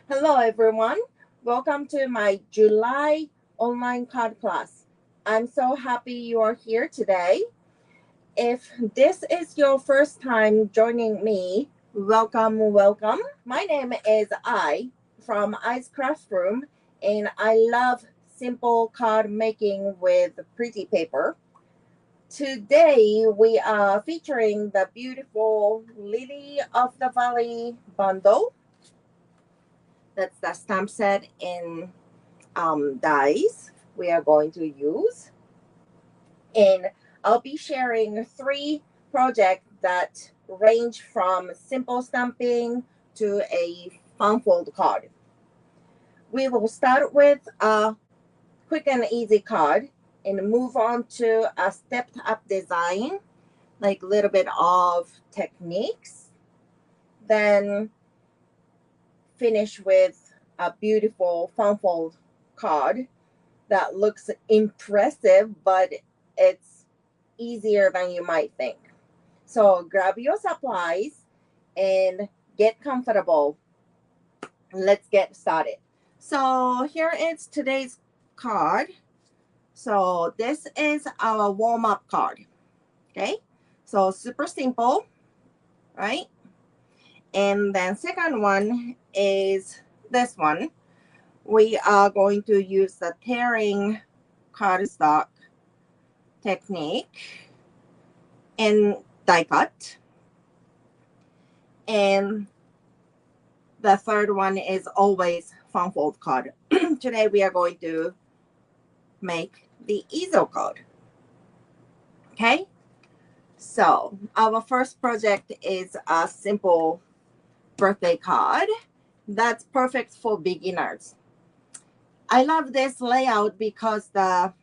Hello everyone, welcome to my July online card class. I'm so happy you are here today. If this is your first time joining me, welcome. My name is I from I's Craft Room, and I love simple card making with pretty paper. Today we are featuring the beautiful Lily of the Valley bundle. That's the stamp set in dies we are going to use. And I'll be sharing 3 projects that range from simple stamping to a fun fold card. We will start with a quick and easy card and move on to a stepped up design, like a little bit of techniques. Then finish with a beautiful fun fold card that looks impressive, but it's easier than you might think. So grab your supplies and get comfortable. Let's get started. So here is today's card. So this is our warm-up card. Okay, so super simple, right? And then second one is this one. We are going to use the tearing cardstock technique and die cut. And the third one is always fun fold card. Today we are going to make the easel card. Okay, so our first project is a simple birthday card that's perfect for beginners. I love this layout because the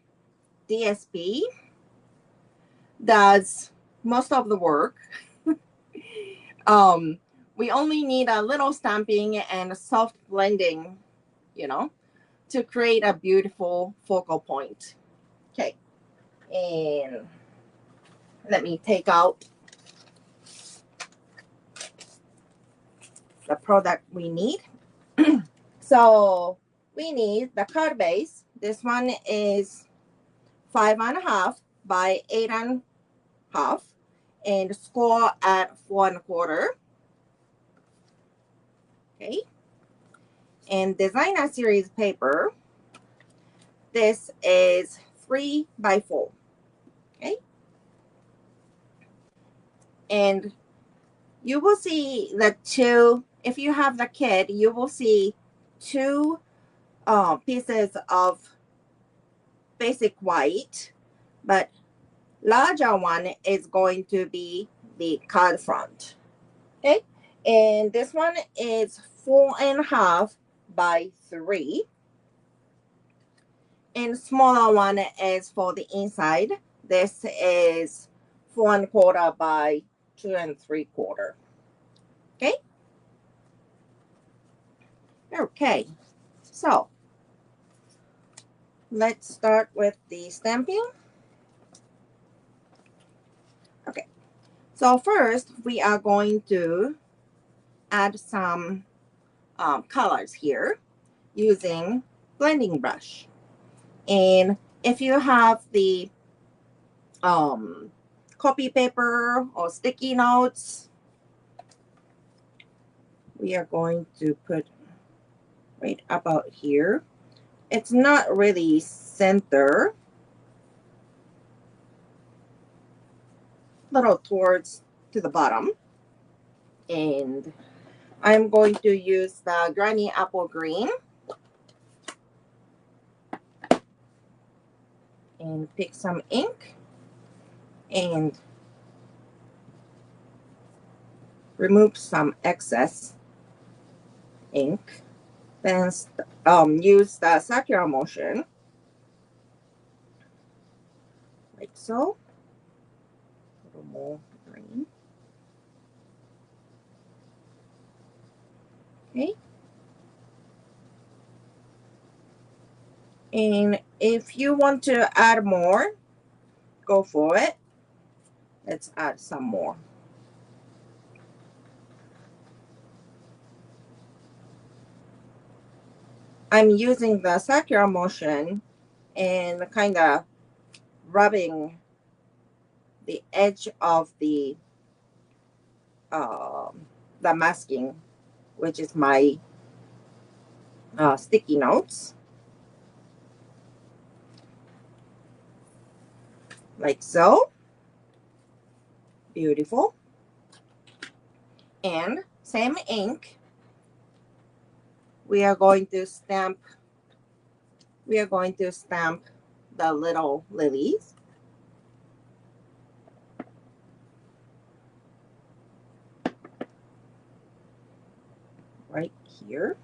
DSP does most of the work. We only need a little stamping and soft blending, to create a beautiful focal point. Okay, and let me take out the product we need. So we need the card base. This one is 5.5 by 8.5 and score at 4.25. Okay, and designer series paper. This is 3 by 4. Okay, and you will see the two. If you have the kit, you will see 2 pieces of basic white, but larger one is going to be the card front. Okay, and this one is 4.5 by 3, and smaller one is for the inside. This is 4.25 by 2.75. Okay. Okay, so let's start with the stamping. Okay, so first we are going to add some colors here using blending brush. And if you have the copy paper or sticky notes, we are going to put right about here. It's not really center, little towards to the bottom. And I'm going to use the Granny Apple Green and pick some ink and remove some excess ink. Then use the circular motion, like so. A little more green. Okay. And if you want to add more, go for it. Let's add some more. I'm using the circular motion and kind of rubbing the edge of the masking, which is my sticky notes, like so. Beautiful. And same ink, we are going to stamp the little lilies. Right here.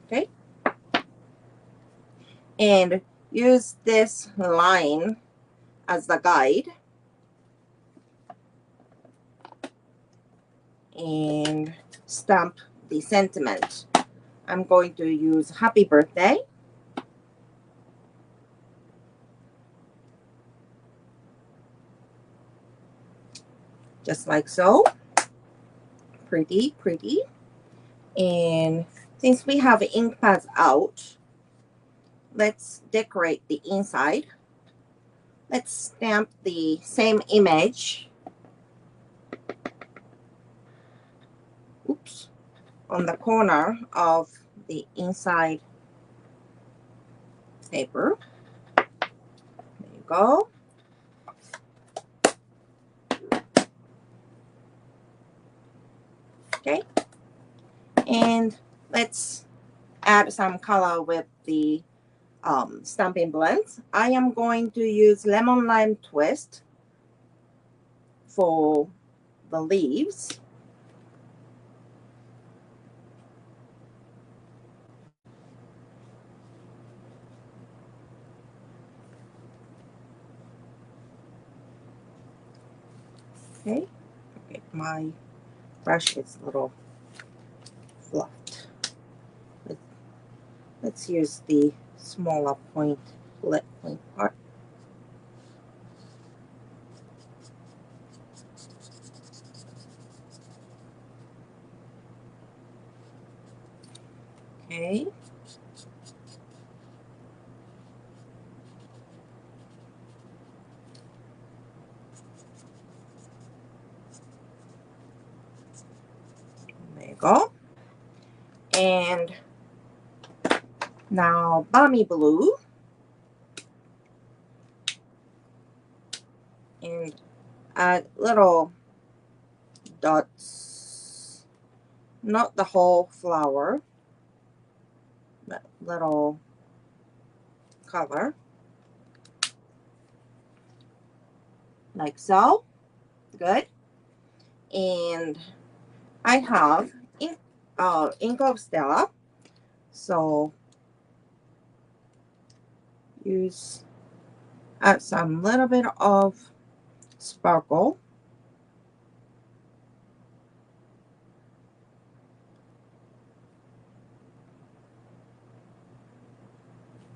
Okay. And use this line as the guide. And stamp the sentiment. I'm going to use happy birthday. Just like so. Pretty, pretty. And since we have ink pads out, let's decorate the inside. Let's stamp the same image. Oops. On the corner of the inside paper. There you go. Okay. And let's add some color with the stamping blends. I am going to use lemon lime twist for the leaves. Okay. Okay, my brush is a little fluffed. Let's use the smaller point part. Okay. There you go. And now balmy blue. And add little dots, not the whole flower, but little color, like so. Good. And I have ink of Stella, so add some little bit of sparkle.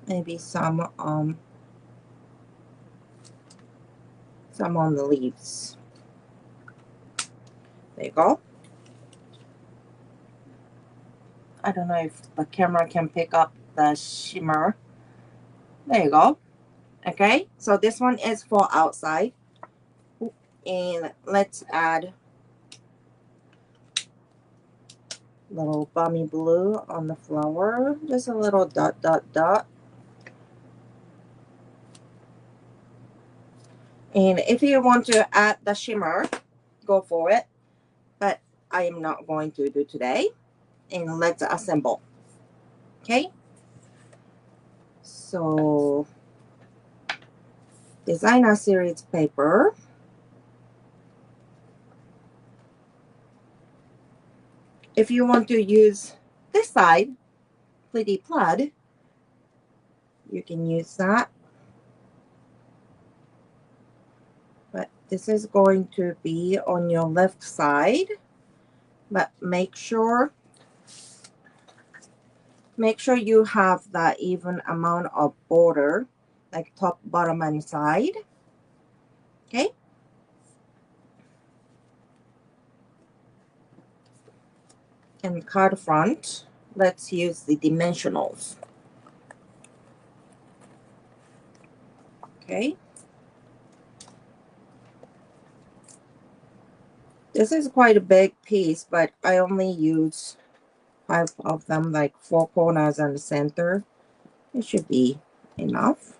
Maybe some on the leaves. There you go. I don't know if the camera can pick up the shimmer. There you go. Okay, so this one is for outside. And let's add little balmy blue on the flower. Just a little dot, dot, dot. And if you want to add the shimmer, go for it. But I am not going to do today. And let's assemble. Okay. So, designer series paper. If you want to use this side, pretty plaid, you can use that. But this is going to be on your left side. But make sure you have that even amount of border, like top, bottom, and side. Okay. And card front, let's use the dimensionals. Okay. This is quite a big piece, but I only use 5 of them, like 4 corners and the center. It should be enough.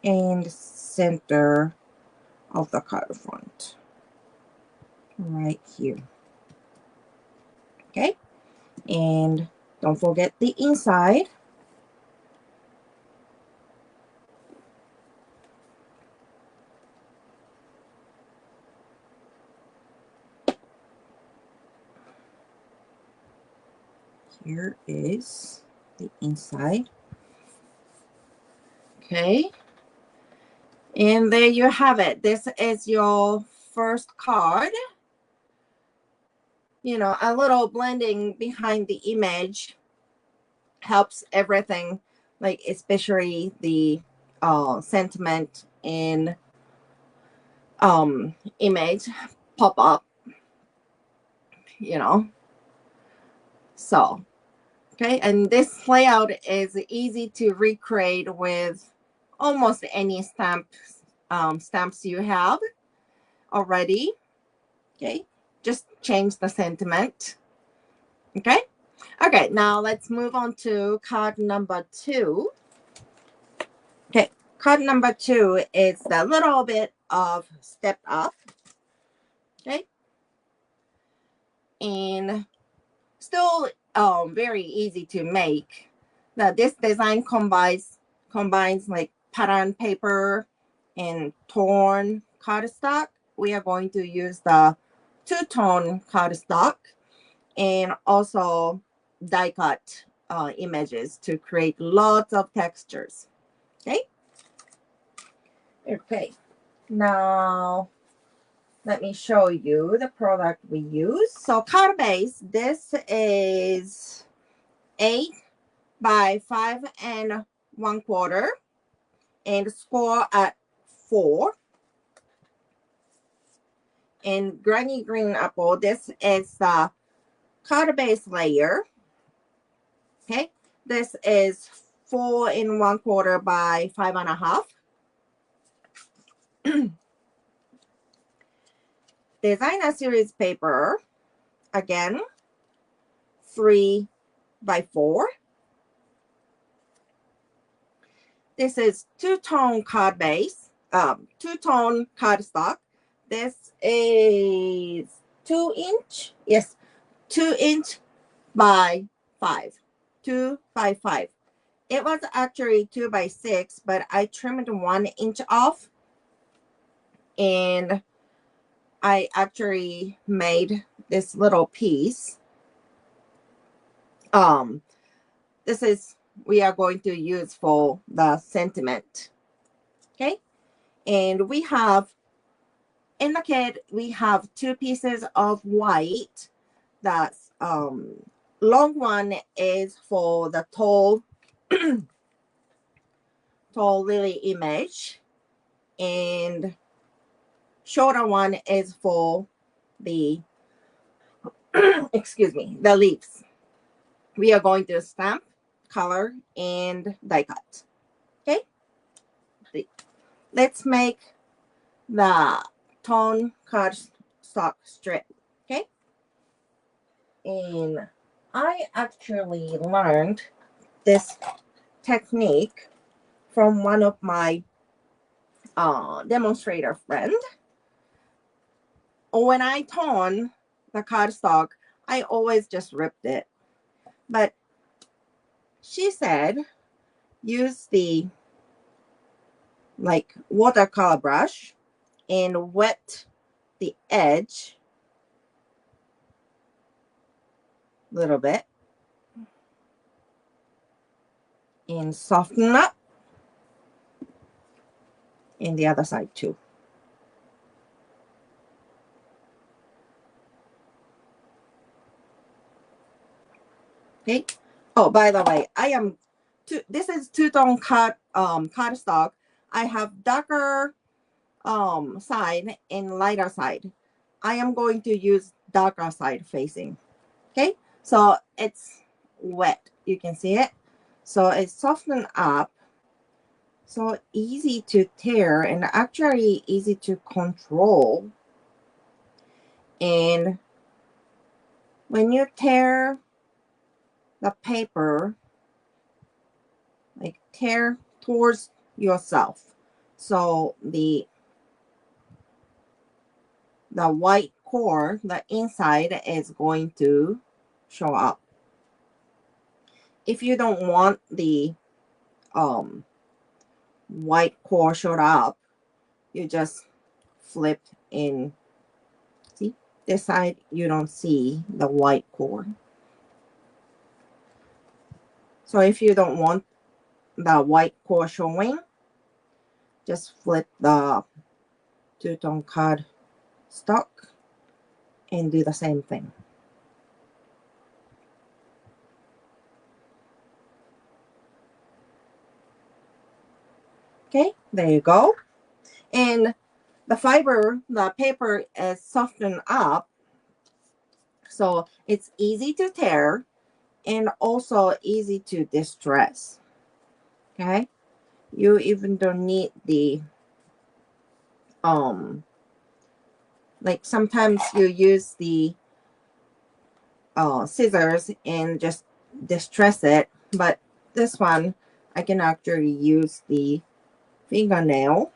And center of the card front right here. Okay, and don't forget the inside. Here is the inside. Okay, and there you have it. This is your first card. You know, a little blending behind the image helps everything, like especially the sentiment in image pop up, you know. So okay, and this layout is easy to recreate with almost any stamps you have already. Okay, just change the sentiment. Okay, okay, now let's move on to card number 2. Okay, card number 2 is a little bit of step up. Okay, and still very easy to make. Now this design combines like pattern paper and torn cardstock. We are going to use the two-tone cardstock and also die cut images to create lots of textures. Okay. Okay. Now let me show you the product we use. So card base, this is 8 by 5 1/4 and score at 4. And granny green apple, this is the card base layer. Okay, this is 4 1/4 by 5 1/2. Designer series paper, again 3 by 4. This is two-tone card base, two-tone cardstock. This is 2-inch, yes, 2-inch by 5, 2 by 5. It was actually 2 by 6, but I trimmed 1 inch off, and I actually made this little piece. This is we are going to use for the sentiment. Okay, and we have in the kit we have 2 pieces of white. That's long one is for the tall tall lily image, and shorter one is for the excuse me, the leaves. We are going to stamp, color, and die cut. Okay, let's make the tone cardstock strip. Okay, and I actually learned this technique from one of my demonstrator friend. When I tone the cardstock, I always just ripped it, but she said use the like watercolor brush and wet the edge a little bit and soften up, and the other side too. Okay, Oh, by the way, this is two-tone cardstock. I have darker side and lighter side. I am going to use darker side facing. Okay, so it's wet. You can see it. So it's softened up. So easy to tear and actually easy to control. And when you tear the paper, like tear towards yourself. So the white core, the inside is going to show up. If you don't want the white core showed up, you just flip in. See, this side you don't see the white core. So if you don't want the white core showing, just flip the two-tone card stock and do the same thing. Okay, there you go. And the paper is softened up, so it's easy to tear and also easy to distress. Okay, you even don't need the like sometimes you use the scissors and just distress it, but this one I can actually use the fingernail.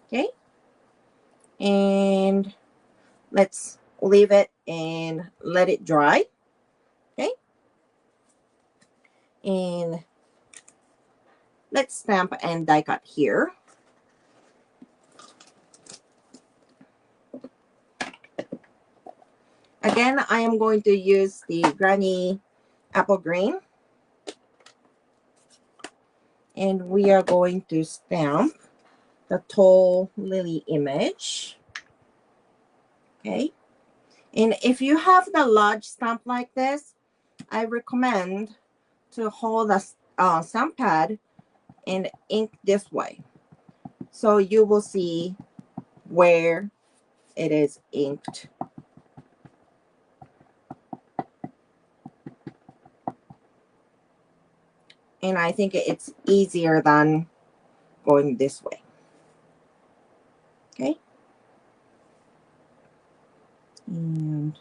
Okay, and let's leave it and let it dry. Okay, and let's stamp and die cut here. Again, I am going to use the Granny Apple Green. And we are going to stamp the tall lily image. Okay. And if you have the large stamp like this, I recommend to hold the stamp pad and ink this way. So you will see where it is inked. And I think it's easier than going this way. Okay. And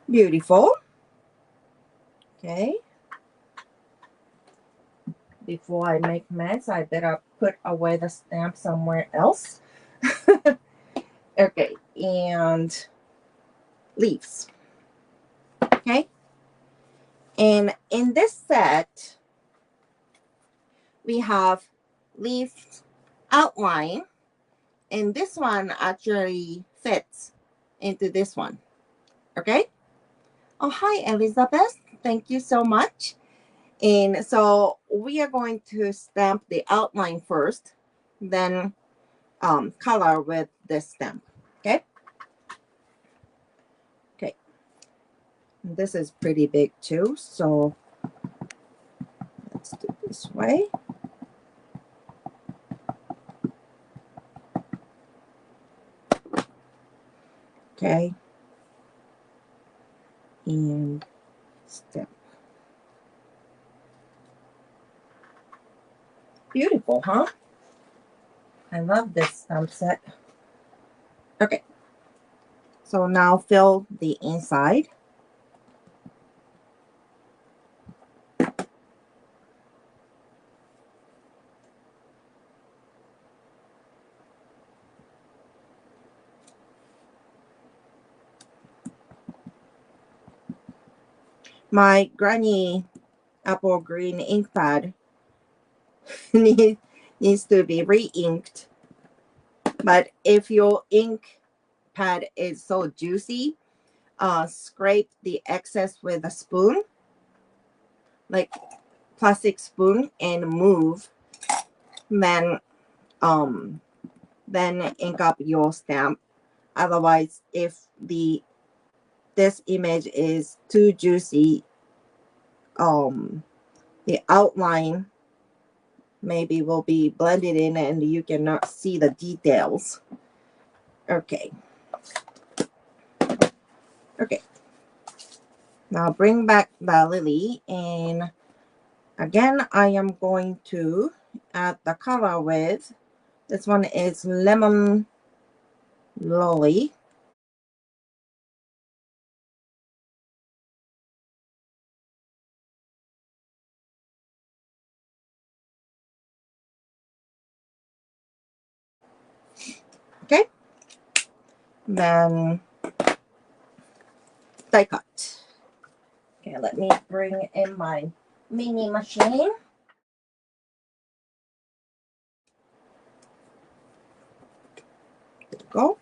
beautiful. Okay. Before I make mess, I better put away the stamp somewhere else. Okay, and leaves. Okay, and in this set, we have leaf outline, and this one actually fits into this one. Okay. Oh, hi, Elizabeth. Thank you so much. And so we are going to stamp the outline first, then color with this stamp. Okay. Okay. This is pretty big too, so let's do it this way. Okay. And stamp. Beautiful, huh? I love this stamp set. Okay. So now fill the inside. My Granny Apple Green ink pad needs to be re-inked. But if your ink pad is so juicy, scrape the excess with a spoon, like plastic spoon, and move. Then then ink up your stamp. Otherwise, if this image is too juicy, the outline maybe will be blended in and you cannot see the details. Okay. Okay. Now bring back the lily, and again I am going to add the color with, this one is Lemon Lolly. Okay. Then die cut. Okay, let me bring in my mini machine. There we go.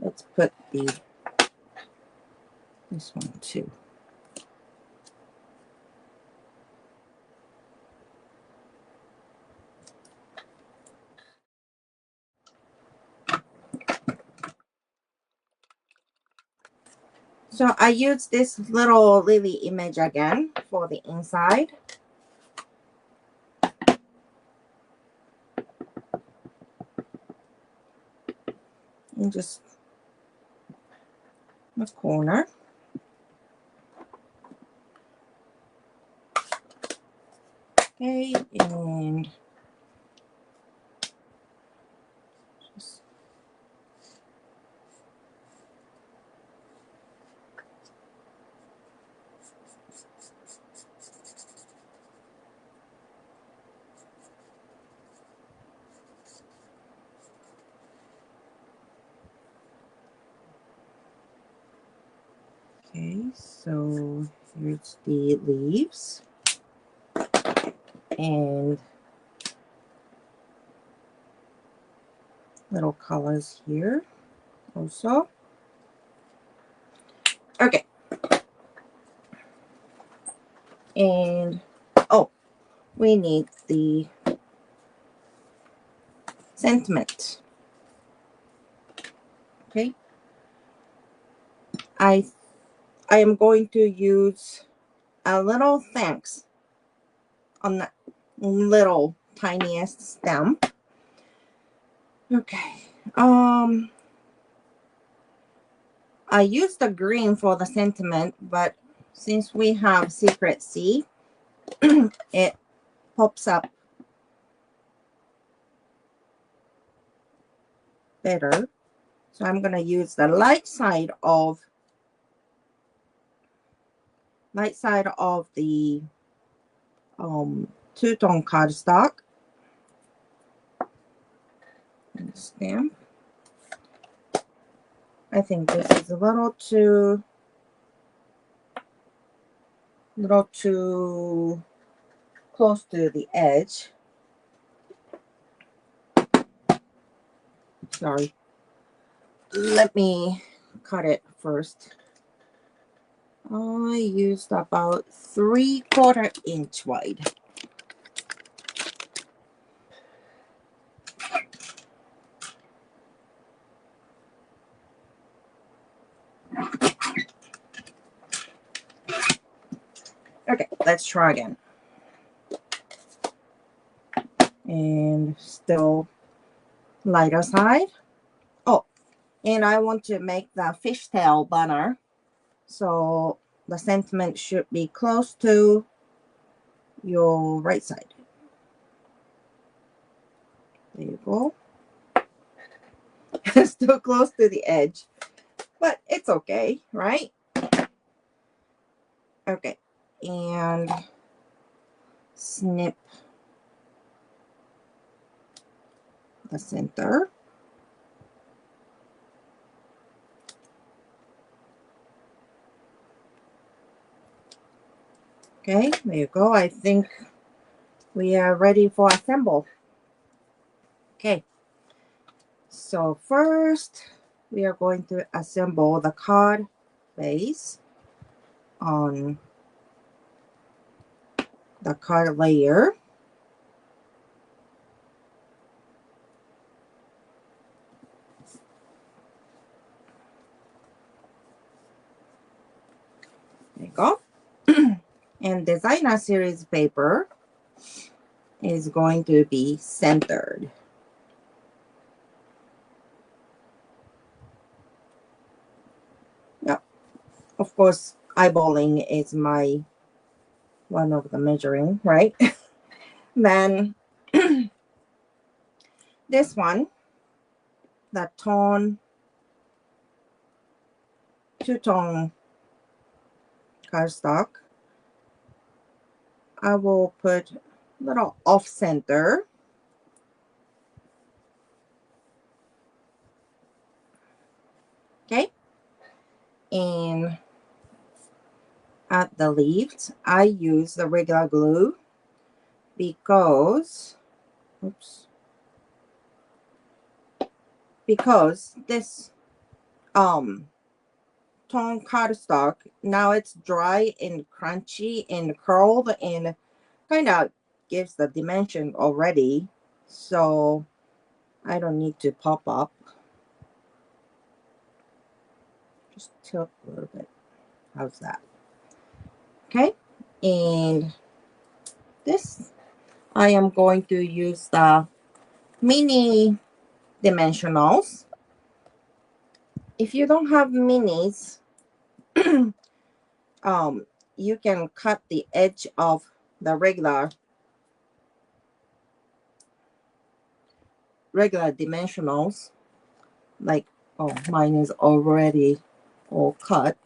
Let's put this one too. So I use this little lily image again for the inside. And just the corner. Okay, and just okay, so here's the leaves and little colors here also. Okay. And oh, we need the sentiment. Okay. I am going to use a little thanks on the little tiniest stamp. Okay. I used the green for the sentiment, but since we have secret C, it pops up better. So I'm gonna use the light side of the two-tone cardstock and stamp. I think this is a little too close to the edge. Sorry. Let me cut it first. I used about 3/4 inch wide. Okay, let's try again. And still lighter side. Oh, and I want to make the fishtail banner. So the sentiment should be close to your right side. There you go. Still close to the edge, but it's okay, right? Okay, and snip the center. Okay, there you go. I think we are ready for assemble. Okay, so first we are going to assemble the card base on the card layer. go. And designer series paper is going to be centered. Yep. Of course, eyeballing is my one of the measuring, right? Then this one, the tone, two-tone cardstock, I will put a little off center. Okay. And at the leaves, I use the regular glue because, oops, because this tone cardstock, now it's dry and crunchy and curled and kind of gives the dimension already, so I don't need to pop up. Just tilt a little bit. How's that? Okay. And this, I am going to use the mini dimensionals. If you don't have minis, you can cut the edge of the regular dimensionals. Like, oh, mine is already all cut,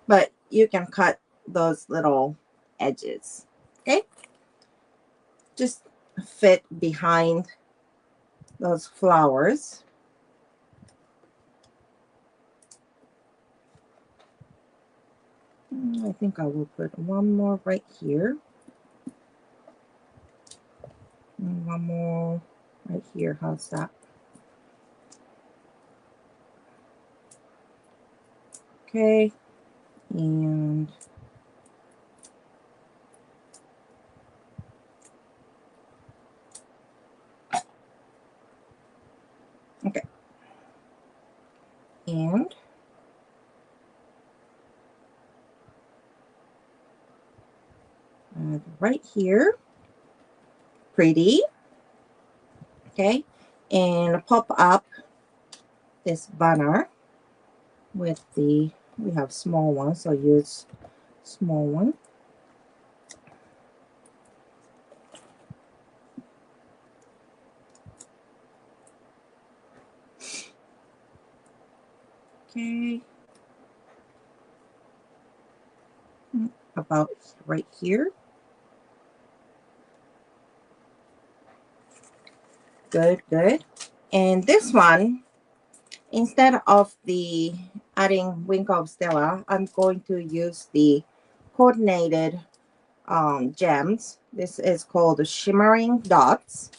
but you can cut those little edges. Okay, just fit behind those flowers. I think I will put one more right here. And one more right here. How's that? Okay. And okay. And right here. Pretty. Okay. And pop up this banner with the, we have small one, so use small one. Okay. About right here. Good, good. And this one, instead of the adding Wink of Stella, I'm going to use the coordinated gems. This is called Shimmering Dots.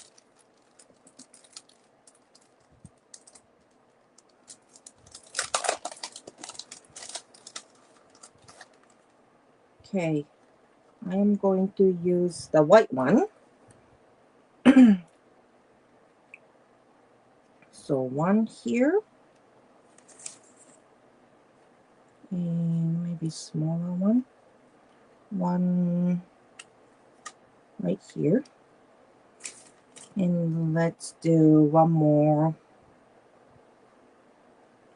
Okay, I am going to use the white one. So one here. And maybe smaller one. One right here. And let's do one more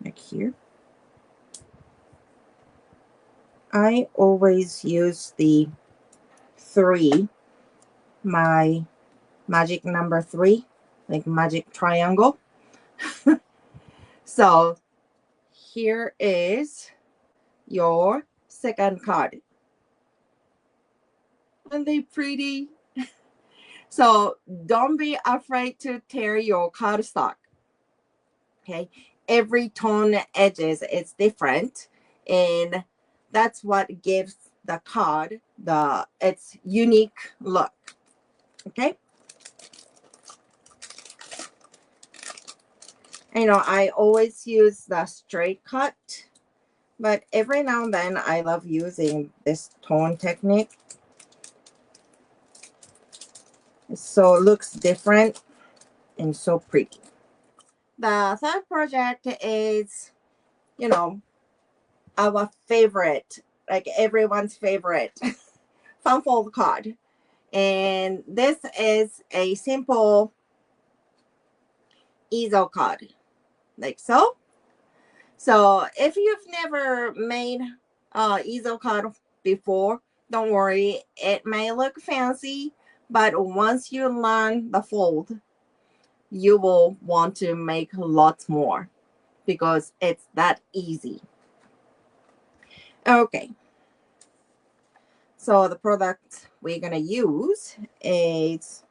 right here. I always use the 3, my magic number 3, like magic triangle. So here is your second card. Aren't they pretty? So don't be afraid to tear your cardstock. Okay, every tone edges is different, and that's what gives the card its unique look. Okay, you know, I always use the straight cut, but every now and then I love using this tone technique. So it looks different and so pretty. The third project is, you know, our favorite, like everyone's favorite fun fold card. And this is a simple easel card, like so. So if you've never made easel card before, don't worry, it may look fancy, but once you learn the fold, you will want to make lots more because it's that easy. Okay, so the product we're gonna use is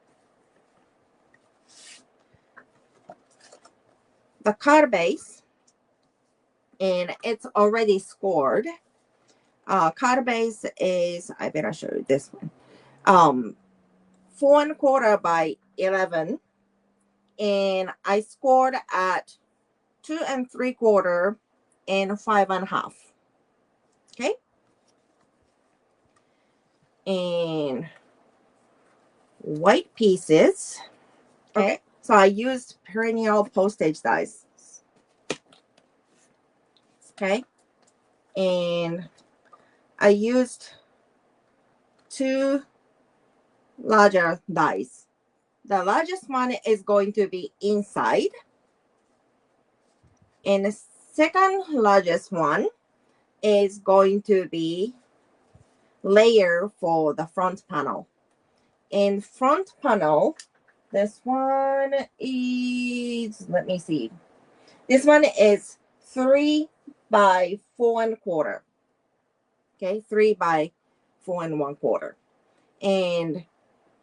the card base, and it's already scored. Card base is, I better show you this one. 4¼ by 11, and I scored at 2¾ and 5½. Okay, and white pieces. Okay, so I used perennial postage dies. Okay, and I used 2 larger dies. The largest one is going to be inside, and the second largest one is going to be layer for the front panel. In front panel, this one is, let me see, this one is 3 by 4¼ okay, 3 by 4¼ and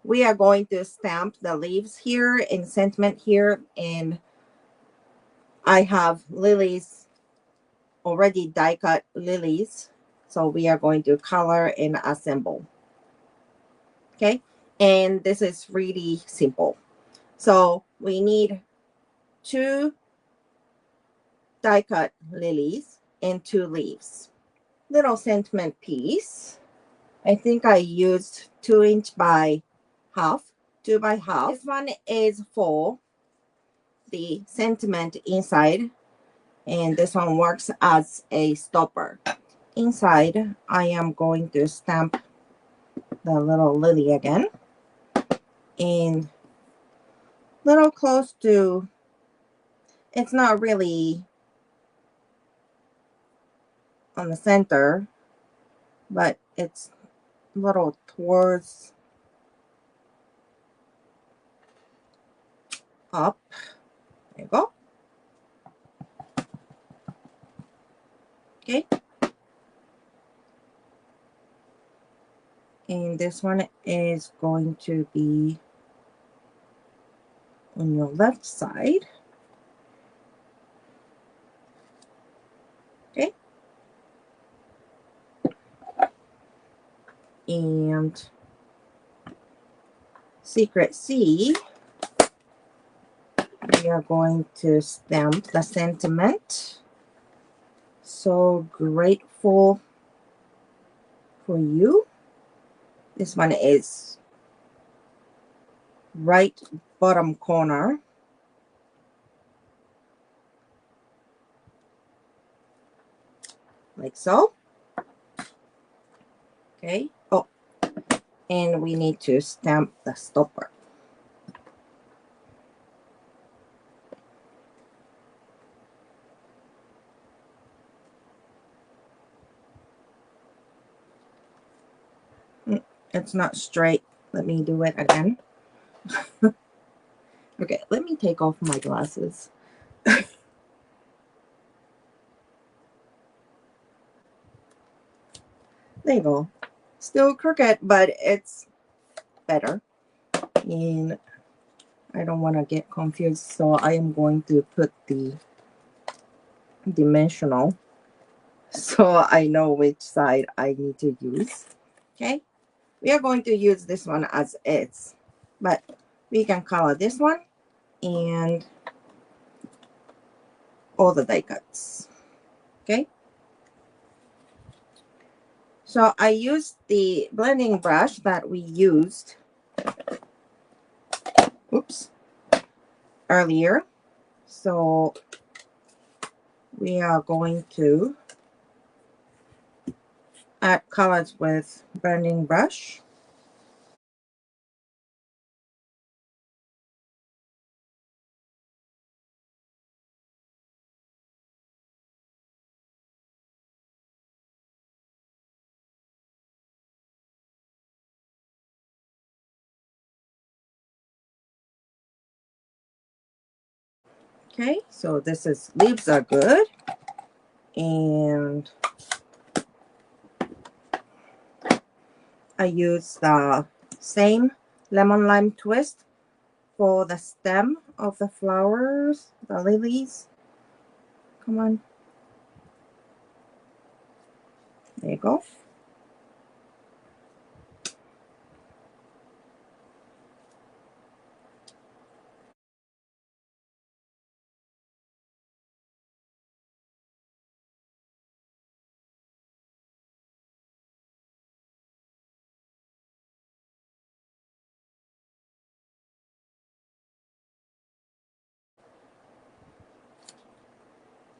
we are going to stamp the leaves here and sentiment here, and I have lilies, already die cut lilies, so we are going to color and assemble. Okay, and this is really simple. So we need 2 die cut lilies and 2 leaves. Little sentiment piece. I think I used 2" by half, 2 by half. This one is for the sentiment inside, and this one works as a stopper. Inside, I am going to stamp the little lily again, and little close to, it's not really on the center, but it's a little towards up. There you go. Okay. And this one is going to be on your left side. Okay. And secret C, we are going to stamp the sentiment. So grateful for you. This one is right bottom corner. Like so. Okay. Oh, and we need to stamp the stopper. It's not straight. Let me do it again. Okay, let me take off my glasses. There you go. Still crooked, but it's better. And I don't want to get confused, so I am going to put the dimensional so I know which side I need to use. Okay, we are going to use this one as is, but we can color this one and all the die cuts. Okay, so I used the blending brush that we used earlier, so we are going to add colors with blending brush. Okay, so this is leaves are good. And I use the same lemon lime twist for the stem of the flowers, the lilies. Come on. There you go.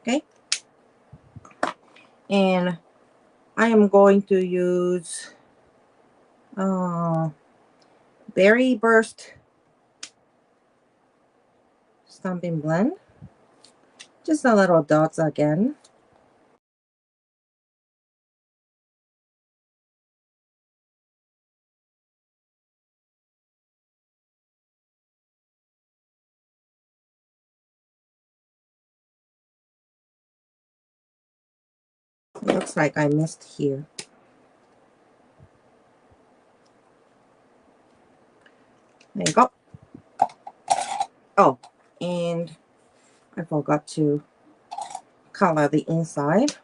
Okay. And I am going to use Berry Burst Stampin' Blend. Just a little dots again. It looks like I missed here. There you go. Oh, and I forgot to color the inside.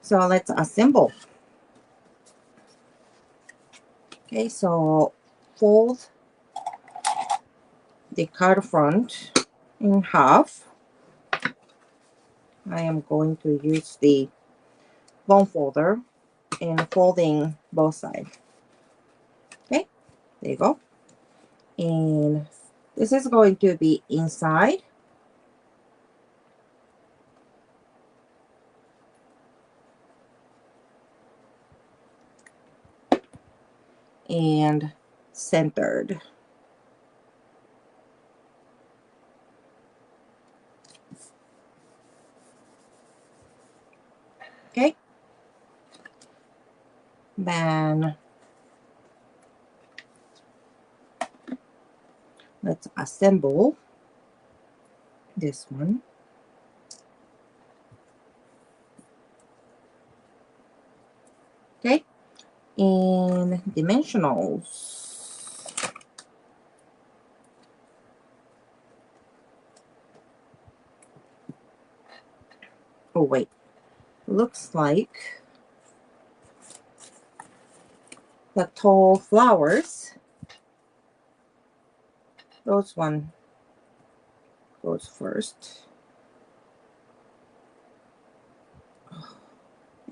So let's assemble. Okay, so fold the card front in half. I am going to use the bone folder and folding both sides. Okay, there you go. And this is going to be inside. And centered. Okay. Then let's assemble this one. Okay. And dimensionals. Oh, wait. Looks like the tall flowers. Those one goes first.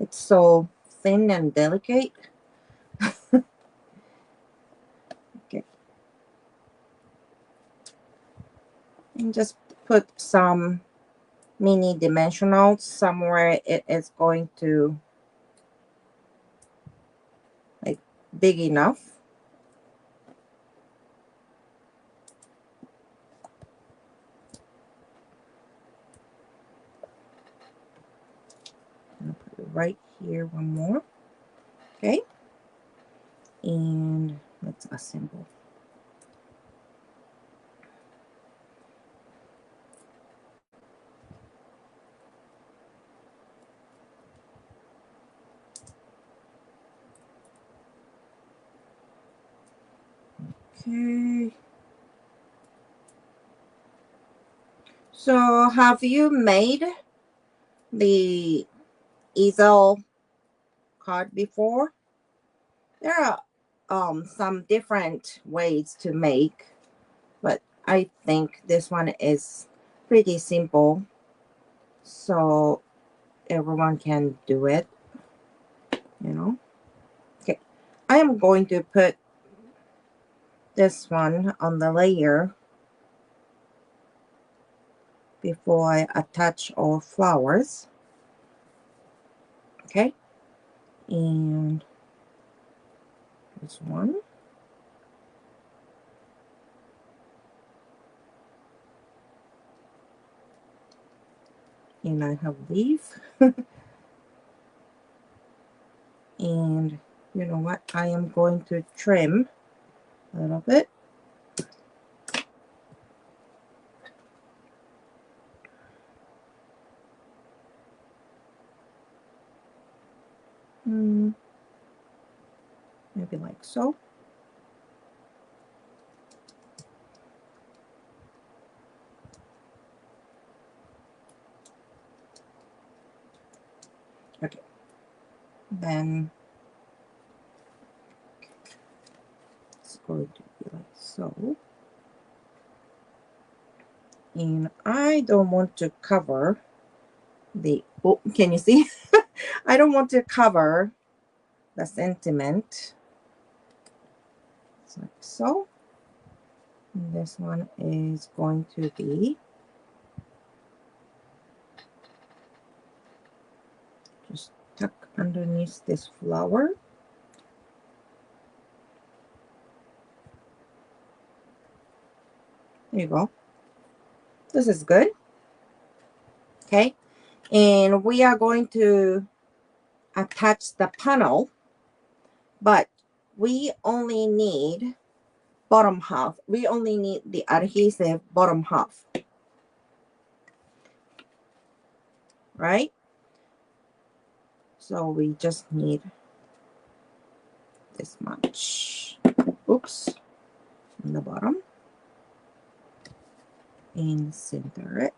It's so thin and delicate. Okay. And just put some mini dimensionals somewhere it is going to like big enough. I'll put it right here, one more. Okay. And let's assemble. Okay. So have you made the easel card before? There are some different ways to make, but I think this one is pretty simple, so everyone can do it, you know. Okay, I am going to put this one on the layer before I attach all flowers. Okay, and this one. And I have leaf. And you know what? I am going to trim a little bit. Maybe like so. Okay. Then it's going to be like so. And I don't want to cover the, oh, can you see? I don't want to cover the sentiment. It's like so. And this one is going to be just tuck underneath this flower. There you go. This is good. Okay. And we are going to attach the panel, but we only need bottom half. We only need the adhesive bottom half, right? So we just need this much. Oops, on the bottom, and center it.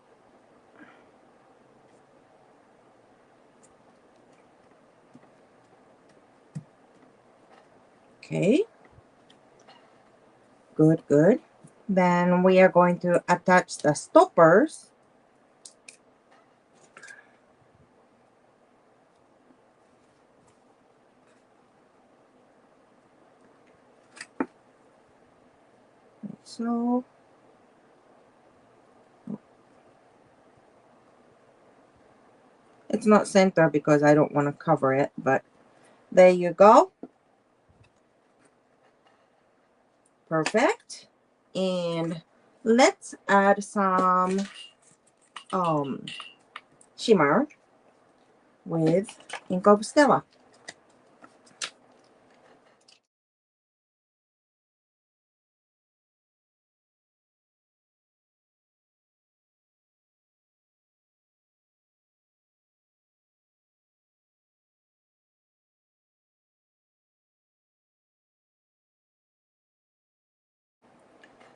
Okay, good, good. Then we are going to attach the stoppers. Like so. It's not center because I don't want to cover it, but there you go. Perfect. And let's add some shimmer with Ink of Stella.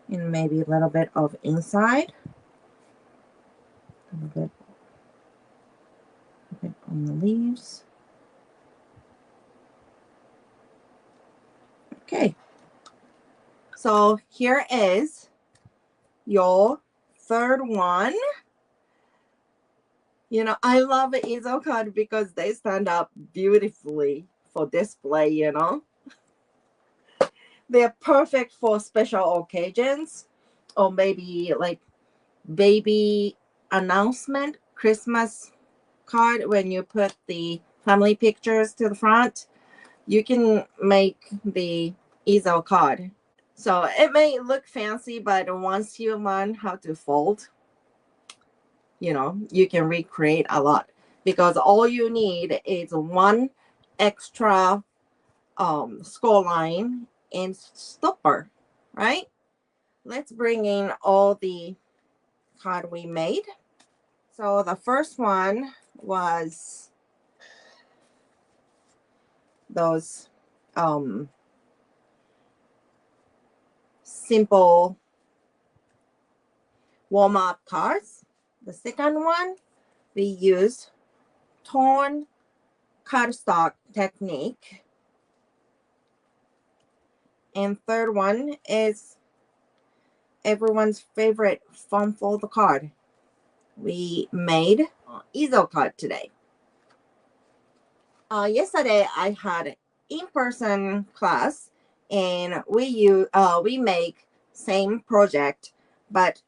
And maybe a little bit of inside. A little bit on the leaves. Okay. So here is your third one. You know, I love Easel card because they stand up beautifully for display, you know. They're perfect for special occasions, or maybe like baby announcement, Christmas card when you put the family pictures to the front. You can make the Easel card. So it may look fancy, but once you learn how to fold, you know, you can recreate a lot, because all you need is one extra score line and stopper, right? Let's bring in all the card we made. So the first one was those simple warm-up cards. The second one, we used torn cardstock technique. And third one is everyone's favorite fun fold card. We made Easel card today. Yesterday I had in-person class, and we make same project, but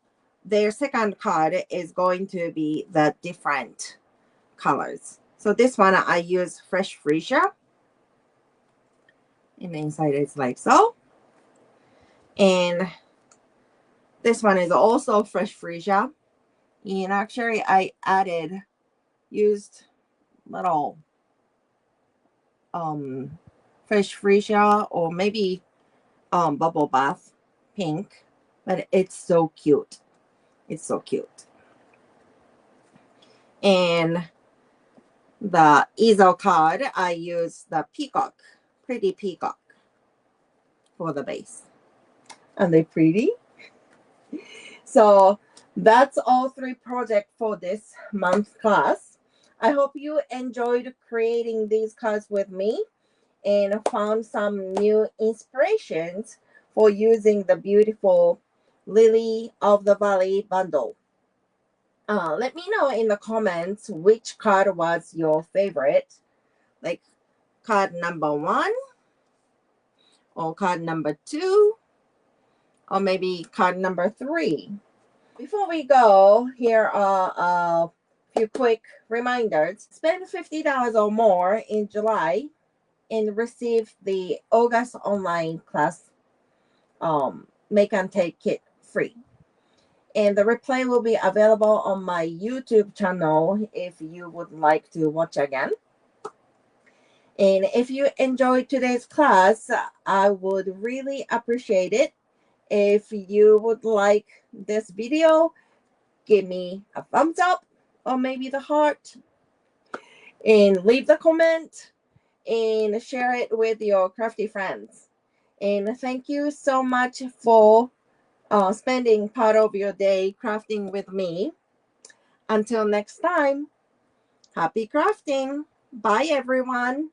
their second card is going to be the different colors. So this one I use fresh freesia, and the inside is like so. And this one is also fresh freesia, and actually I used little fresh freesia or maybe bubble bath pink, but it's so cute. It's so cute. And the Easel card, I use the peacock, pretty peacock for the base. Aren't they pretty? So that's all 3 projects for this month class. I hope you enjoyed creating these cards with me and found some new inspirations for using the beautiful Lily of the Valley bundle. Let me know in the comments which card was your favorite, like card number 1 or card number 2 or maybe card number 3. Before we go, here are a few quick reminders. Spend $50 or more in July and receive the August online class make and take kit free. And the replay will be available on my YouTube channel if you would like to watch again. And if you enjoyed today's class, I would really appreciate it if you would like this video. Give me a thumbs up or maybe the heart, and leave the comment and share it with your crafty friends. And thank you so much for spending part of your day crafting with me. Until next time, happy crafting. Bye, everyone.